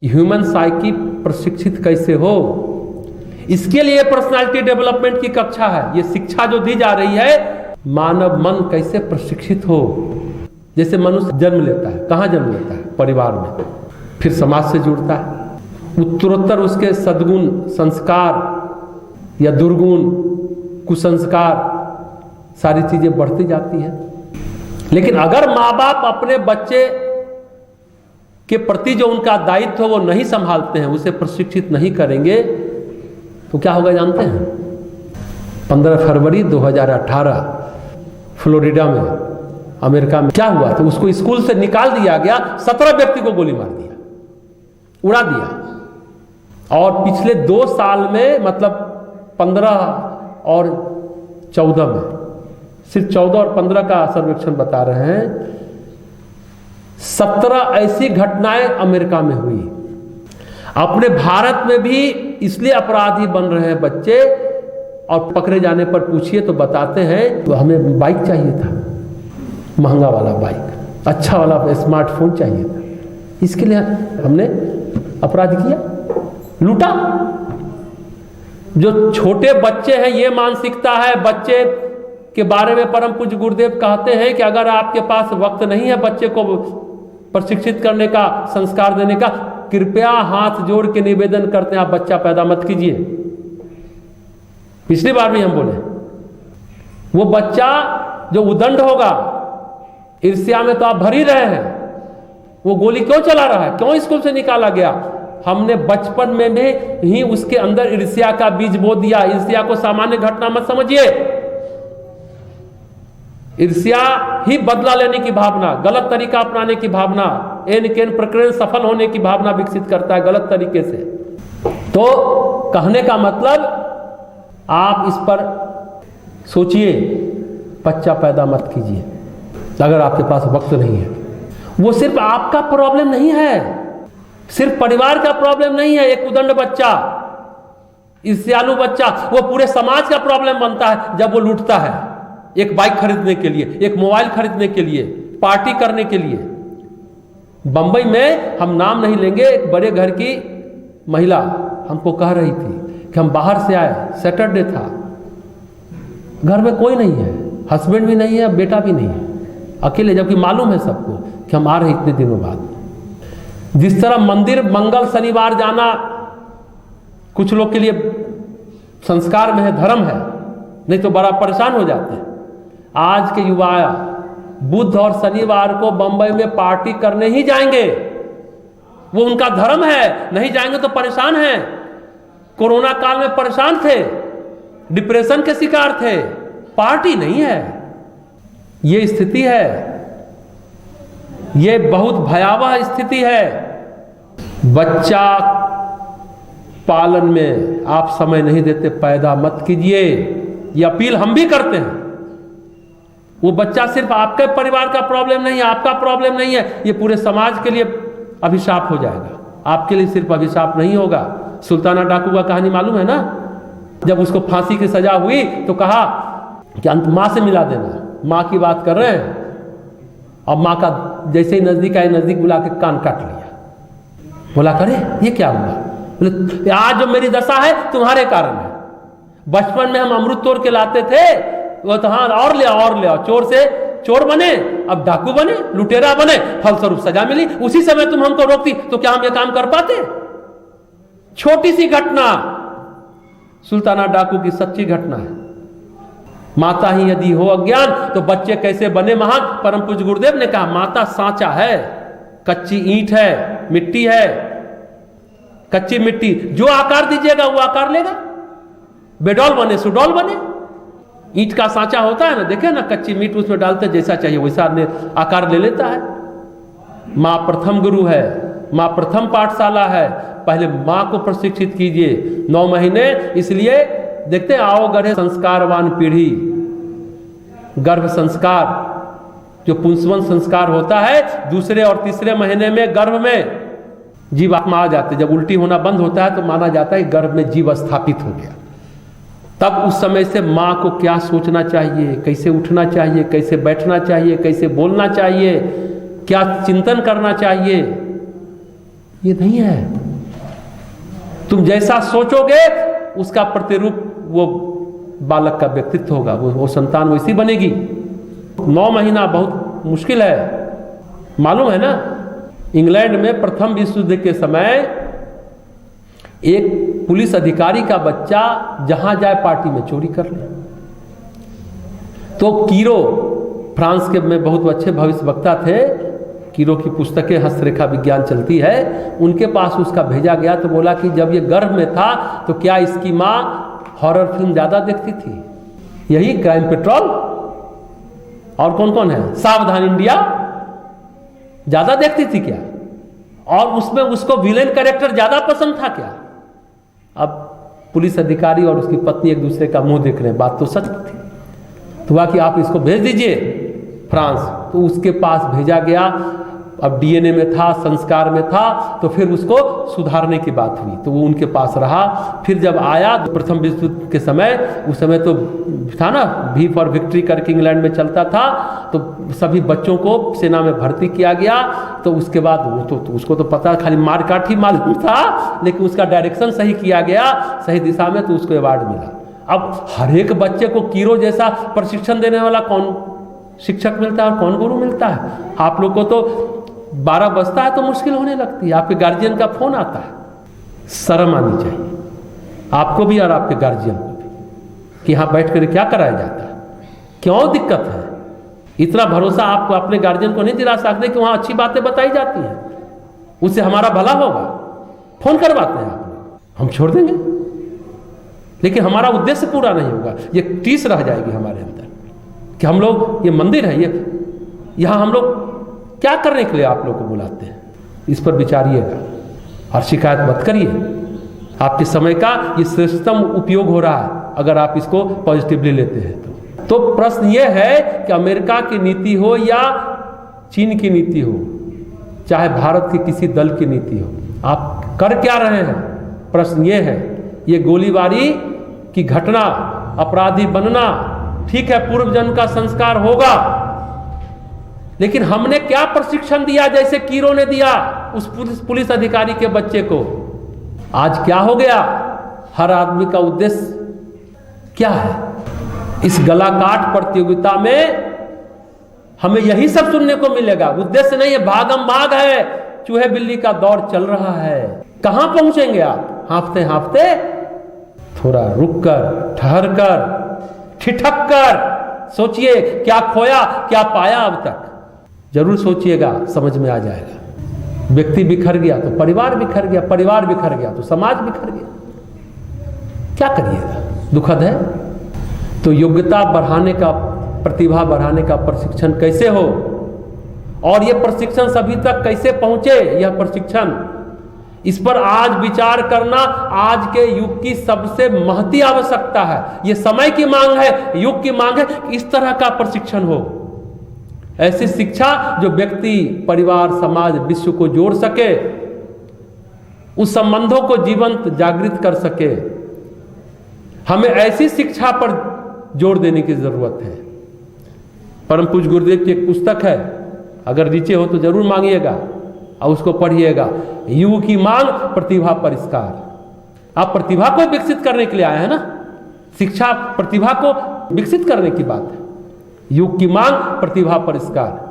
Human psyche प्रशिक्षित कैसे हो, इसके लिए पर्सनालिटी डेवलपमेंट की कक्षा है। ये शिक्षा जो दी जा रही है, मानव मन कैसे प्रशिक्षित हो। जैसे मनुष्य जन्म लेता है, कहाँ जन्म लेता है? परिवार में, फिर समाज से जुड़ता है, उत्तरोत्तर उसके सद्गुण संस्कार या दुर्गुण कुसंस्कार सारी चीजें बढ़ती जाती हैं। लेकिन अगर माँ बाप अपने बच्चे के प्रति जो उनका दायित्व है वो नहीं संभालते हैं, उसे प्रशिक्षित नहीं करेंगे, तो क्या होगा जानते हैं? 15 फरवरी 2018 फ्लोरिडा में, अमेरिका में क्या हुआ? तो उसको स्कूल से निकाल दिया गया, 17 व्यक्ति को गोली मार दिया, उड़ा दिया। और पिछले 2 साल में, मतलब 15 और 14 में, सिर्फ 14 और 15 का सर्वेक्षण बता रहे हैं, 17 ऐसी घटनाएं अमेरिका में हुई। अपने भारत में भी इसलिए अपराधी बन रहे हैं बच्चे, और पकड़े जाने पर पूछिए तो बताते हैं तो हमें बाइक चाहिए था, महंगा वाला बाइक, अच्छा वाला स्मार्टफोन चाहिए था, इसके लिए हमने अपराध किया, लूटा। जो छोटे बच्चे हैं, ये मानसिकता है बच्चे के बारे में। परम पूज्य गुरुदेव कहते हैं कि अगर आपके पास वक्त नहीं है बच्चे को प्रशिक्षित करने का, संस्कार देने का, कृपया हाथ जोड़ के निवेदन करते हैं, आप बच्चा पैदा मत कीजिए। पिछली बार भी हम बोले, वो बच्चा जो उदंड होगा, ईर्ष्या में तो आप भर ही रहे हैं, वो गोली क्यों चला रहा है? क्यों स्कूल से निकाला गया? हमने बचपन में ही उसके अंदर ईर्ष्या का बीज बो दिया। ईर्ष्या को सामान्य घटना मत समझिए। ईर्ष्या ही बदला लेने की भावना, गलत तरीका अपनाने की भावना, एन केन प्रकरण सफल होने की भावना विकसित करता है गलत तरीके से। तो कहने का मतलब, आप इस पर सोचिए, बच्चा पैदा मत कीजिए अगर आपके पास वक्त नहीं है। वो सिर्फ आपका प्रॉब्लम नहीं है, सिर्फ परिवार का प्रॉब्लम नहीं है। एक उदंड बच्चा, ईर्ष्यालु बच्चा, वो पूरे समाज का प्रॉब्लम बनता है जब वो लूटता है, एक बाइक खरीदने के लिए, एक मोबाइल खरीदने के लिए, पार्टी करने के लिए। बंबई में, हम नाम नहीं लेंगे, एक बड़े घर की महिला हमको कह रही थी कि हम बाहर से आए, सैटरडे था, घर में कोई नहीं है, हस्बैंड भी नहीं है, बेटा भी नहीं है, अकेले, जबकि मालूम है सबको कि हम आ रहे इतने दिनों बाद। जिस तरह मंदिर मंगल शनिवार जाना कुछ लोग के लिए संस्कार में है, धर्म है, नहीं तो बड़ा परेशान हो जाते हैं। आज के युवा बुध और शनिवार को बंबई में पार्टी करने ही जाएंगे, वो उनका धर्म है, नहीं जाएंगे तो परेशान हैं। कोरोना काल में परेशान थे, डिप्रेशन के शिकार थे, पार्टी नहीं है। ये स्थिति है, ये बहुत भयावह स्थिति है। बच्चा पालन में आप समय नहीं देते, पैदा मत कीजिए। ये अपील हम भी करते हैं। वो बच्चा सिर्फ आपके परिवार का प्रॉब्लम नहीं है, आपका प्रॉब्लम नहीं है, ये पूरे समाज के लिए अभिशाप हो जाएगा। आपके लिए सिर्फ अभिशाप नहीं होगा। सुल्ताना डाकू का कहानी मालूम है ना? जब उसको फांसी की सजा हुई तो कहा कि अंत माँ से मिला देना, माँ की बात कर रहे हैं। अब माँ का जैसे ही नजदीक आए, नजदीक बुला के कान काट लिया। बोला, करे ये क्या हुआ? बोले, आज जो मेरी दशा है तुम्हारे कारण है। बचपन में हम अमृत तोड़ के लाते थे, वो तो हाँ, और ले आओ, चोर से चोर बने, अब डाकू बने, लुटेरा बने, फलस्वरूप सजा मिली। उसी समय तुम हमको रोकती तो क्या हम ये काम कर पाते? छोटी सी घटना, सुल्ताना डाकू की सच्ची घटना है। माता ही यदि हो अज्ञान तो बच्चे कैसे बने महान? परम पूज्य गुरुदेव ने कहा, माता सांचा है, कच्ची ईंट है, मिट्टी है, कच्ची मिट्टी, जो आकार दीजिएगा वो आकार लेगा। बेडौल बने सुडौल बने। ईंट का सांचा होता है ना, देखे ना, कच्ची मीट उसमें डालते जैसा चाहिए वैसा आकार ले लेता है। माँ प्रथम गुरु है, माँ प्रथम पाठशाला है। पहले माँ को प्रशिक्षित कीजिए 9 महीने। इसलिए देखते हैं, आओ गढ़े संस्कारवान पीढ़ी। गर्भ संस्कार जो पुंसवन संस्कार होता है, दूसरे और तीसरे महीने में गर्भ में जीवात्मा आ जाते। जब उल्टी होना बंद होता है तो माना जाता है गर्भ में जीव स्थापित हो गया। तब उस समय से माँ को क्या सोचना चाहिए, कैसे उठना चाहिए, कैसे बैठना चाहिए, कैसे बोलना चाहिए, क्या चिंतन करना चाहिए, ये नहीं है। तुम जैसा सोचोगे उसका प्रतिरूप वो बालक का व्यक्तित्व होगा, वो संतान वैसी बनेगी। 9 महीना बहुत मुश्किल है, मालूम है ना। इंग्लैंड में प्रथम विश्व युद्ध के समय एक पुलिस अधिकारी का बच्चा जहां जाए पार्टी में चोरी कर ले। तो कीरो, फ्रांस के में बहुत अच्छे भविष्यवक्ता थे, कीरो की पुस्तकें हस्तरेखा विज्ञान चलती है, उनके पास उसका भेजा गया। तो बोला कि जब ये गर्भ में था तो क्या इसकी माँ हॉरर फिल्म ज़्यादा देखती थी? यही क्राइम पेट्रोल और कौन कौन है, सावधान इंडिया ज़्यादा देखती थी क्या? और उसमें उसको विलेन कैरेक्टर ज़्यादा पसंद था क्या? अब पुलिस अधिकारी और उसकी पत्नी एक दूसरे का मुंह देख रहे हैं, बात तो सच थी। तो हुआ कि आप इसको भेज दीजिए फ्रांस। तो उसके पास भेजा गया। अब डीएनए में था, संस्कार में था, तो फिर उसको सुधारने की बात हुई, तो वो उनके पास रहा। फिर जब आया प्रथम विश्व युद्ध के समय, उस समय तो था ना वी फॉर विक्ट्री करके इंग्लैंड में चलता था, तो सभी बच्चों को सेना में भर्ती किया गया। तो उसके बाद वो तो उसको तो पता खाली मार काट ही मालूम था, लेकिन उसका डायरेक्शन सही किया गया, सही दिशा में, तो उसको अवार्ड मिला। अब हर एक बच्चे को कीरो जैसा प्रशिक्षण देने वाला कौन शिक्षक मिलता है और कौन गुरु मिलता है? आप लोग को तो 12 बजता है तो मुश्किल होने लगती है, आपके गार्जियन का फोन आता है। शर्म आनी चाहिए आपको भी और आपके गार्जियन को भी कि यहाँ बैठ कर क्या कराया जाता है, क्यों दिक्कत है? इतना भरोसा आपको अपने गार्जियन को नहीं दिला सकते कि वहाँ अच्छी बातें बताई जाती हैं, उससे हमारा भला होगा। फोन करवाते हैं आप लोग, हम छोड़ देंगे, लेकिन हमारा उद्देश्य पूरा नहीं होगा। ये टीस रह जाएगी हमारे अंदर कि हम लोग, ये मंदिर है, ये यहाँ हम लोग क्या करने के लिए आप लोग को बुलाते हैं? इस पर विचारिएगा और शिकायत मत करिए। आपके समय का ये श्रेष्ठतम उपयोग हो रहा है अगर आप इसको पॉजिटिवली लेते हैं तो प्रश्न ये है कि अमेरिका की नीति हो या चीन की नीति हो, चाहे भारत की किसी दल की नीति हो, आप कर क्या रहे हैं? प्रश्न ये है। ये गोलीबारी की घटना, अपराधी बनना, ठीक है, पूर्व जन्म का संस्कार होगा, लेकिन हमने क्या प्रशिक्षण दिया जैसे कीरो ने दिया उस पुलिस अधिकारी के बच्चे को? आज क्या हो गया? हर आदमी का उद्देश्य क्या है? इस गलाकाट प्रतियोगिता में हमें यही सब सुनने को मिलेगा। उद्देश्य नहीं है, भागम भाग है, चूहे बिल्ली का दौर चल रहा है। कहां पहुंचेंगे आप? हांफते हांफते, थोड़ा रुक कर, ठहर कर, ठिठक कर सोचिए, क्या खोया क्या पाया अब तक। जरूर सोचिएगा, समझ में आ जाएगा। व्यक्ति बिखर गया तो परिवार बिखर गया, परिवार बिखर गया तो समाज बिखर गया। क्या करिएगा? दुखद है। तो योग्यता बढ़ाने का, प्रतिभा बढ़ाने का प्रशिक्षण कैसे हो, और यह प्रशिक्षण सभी तक कैसे पहुंचे, यह प्रशिक्षण, इस पर आज विचार करना आज के युग की सबसे महती आवश्यकता है। यह समय की मांग है, युग की मांग है कि इस तरह का प्रशिक्षण हो। ऐसी शिक्षा जो व्यक्ति, परिवार, समाज, विश्व को जोड़ सके, उस संबंधों को जीवंत जागृत कर सके। हमें ऐसी शिक्षा पर जोर देने की जरूरत है। परम पूज्य गुरुदेव की एक पुस्तक है, अगर नीचे हो तो जरूर मांगिएगा और उसको पढ़िएगा। युग की मांग, प्रतिभा परिष्कार। आप प्रतिभा को विकसित करने के लिए आए हैं ना, शिक्षा प्रतिभा को विकसित करने की बात है। युग की मांग, प्रतिभा परिष्कार।